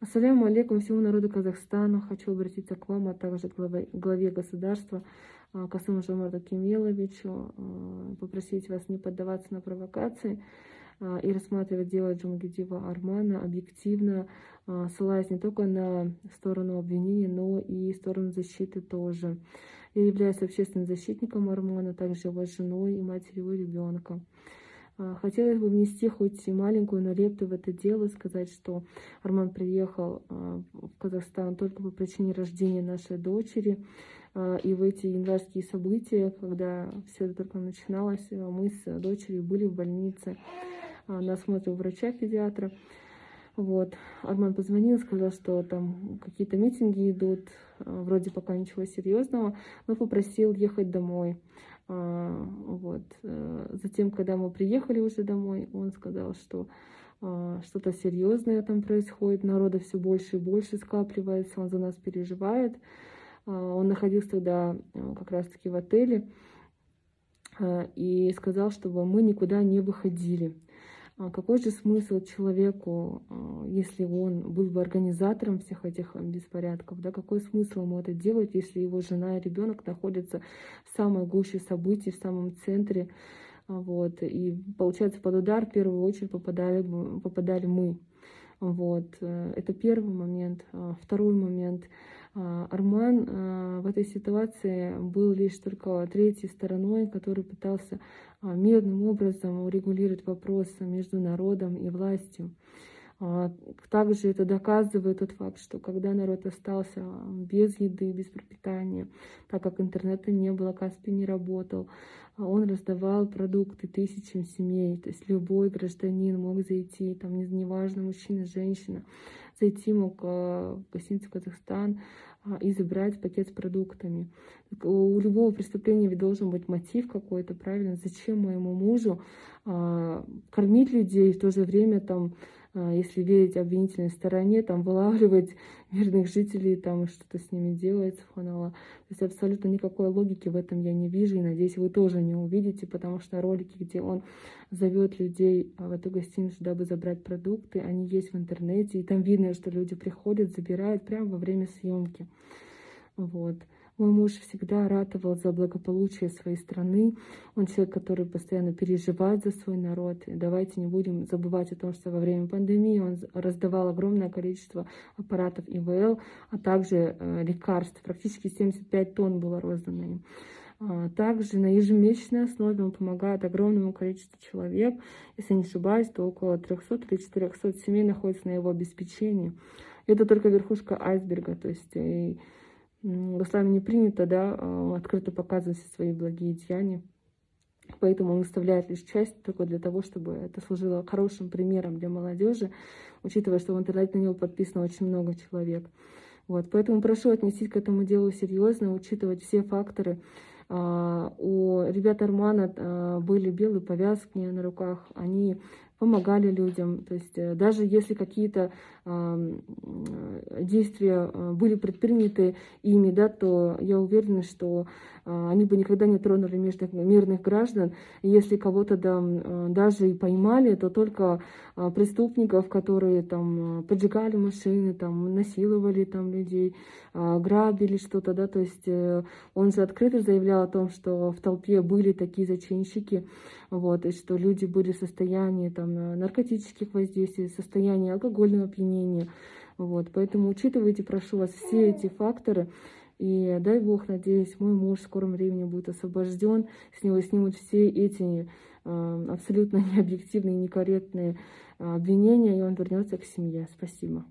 Ассаляму алейкум всему народу Казахстана. Хочу обратиться к вам, а также к главе государства Касым-Жомарту Кемеловичу, попросить вас не поддаваться на провокации и рассматривать дело Джумагеддиева Армана объективно, ссылаясь не только на сторону обвинения, но и сторону защиты тоже. Я являюсь общественным защитником Армана, также его женой и матерью ребенка. Хотелось бы внести хоть и маленькую, но лепту в это дело, сказать, что Арман приехал в Казахстан только по причине рождения нашей дочери. И в эти январские события, когда все это только начиналось, мы с дочерью были в больнице на осмотре у врача-педиатра. Вот. Арман позвонил, сказал, что там какие-то митинги идут, вроде пока ничего серьезного, но попросил ехать домой. Вот. Затем, когда мы приехали уже домой, он сказал, что что-то серьезное там происходит, народа все больше и больше скапливается, он за нас переживает. Он находился тогда как раз-таки в отеле и сказал, чтобы мы никуда не выходили. Какой же смысл человеку, если он был бы организатором всех этих беспорядков, да, какой смысл ему это делать, если его жена и ребенок находятся в самой гуще событий, в самом центре, вот, и получается под удар в первую очередь попадали мы. Вот, это первый момент. Второй момент. Арман в этой ситуации был лишь только третьей стороной, который пытался мирным образом урегулировать вопросы между народом и властью. Также это доказывает тот факт, что когда народ остался без еды, без пропитания, так как интернета не было, Каспий не работал, он раздавал продукты тысячам семей. То есть любой гражданин мог зайти, там неважно, мужчина, женщина, зайти мог в гостиницу «Казахстан» и забрать пакет с продуктами. У любого преступления ведь должен быть мотив какой-то, правильно? Зачем моему мужу кормить людей, в то же время там, если верить обвинительной стороне, там вылавливать мирных жителей, там что-то с ними делать, субханаллах. То есть абсолютно никакой логики в этом я не вижу, и надеюсь, вы тоже не увидите, потому что ролики, где он зовет людей в эту гостиницу, дабы забрать продукты, они есть в интернете, и там видно, что люди приходят, забирают прямо во время съемки. Вот. Мой муж всегда ратовал за благополучие своей страны. Он человек, который постоянно переживает за свой народ. И давайте не будем забывать о том, что во время пандемии он раздавал огромное количество аппаратов ИВЛ, а также лекарств. Практически 75 тонн было роздано им. Также на ежемесячной основе он помогает огромному количеству человек. Если не ошибаюсь, то около 300 или 400 семей находится на его обеспечении. Это только верхушка айсберга. То есть в исламе не принято, да, открыто показывать все свои благие деяния. Поэтому он выставляет лишь часть только для того, чтобы это служило хорошим примером для молодежи, учитывая, что в интернете на него подписано очень много человек. Вот, поэтому прошу отнестись к этому делу серьезно, учитывать все факторы. У ребят Армана были белые повязки на руках, они помогали людям. То есть даже если какие-то действия были предприняты ими, да, то я уверена, что они бы никогда не тронули мирных граждан. И если кого-то даже и поймали, то только преступников, которые там поджигали машины, там насиловали там людей, грабили что-то, да, то есть он же открыто заявлял о том, что в толпе были такие зачинщики, вот, и что люди были в состоянии там наркотических воздействий, в состоянии алкогольного опьянения, вот, поэтому учитывайте, прошу вас, все эти факторы. И дай Бог, надеюсь, мой муж в скором времени будет освобожден, с него снимут все эти абсолютно необъективные, некорректные обвинения, и он вернется к семье. Спасибо.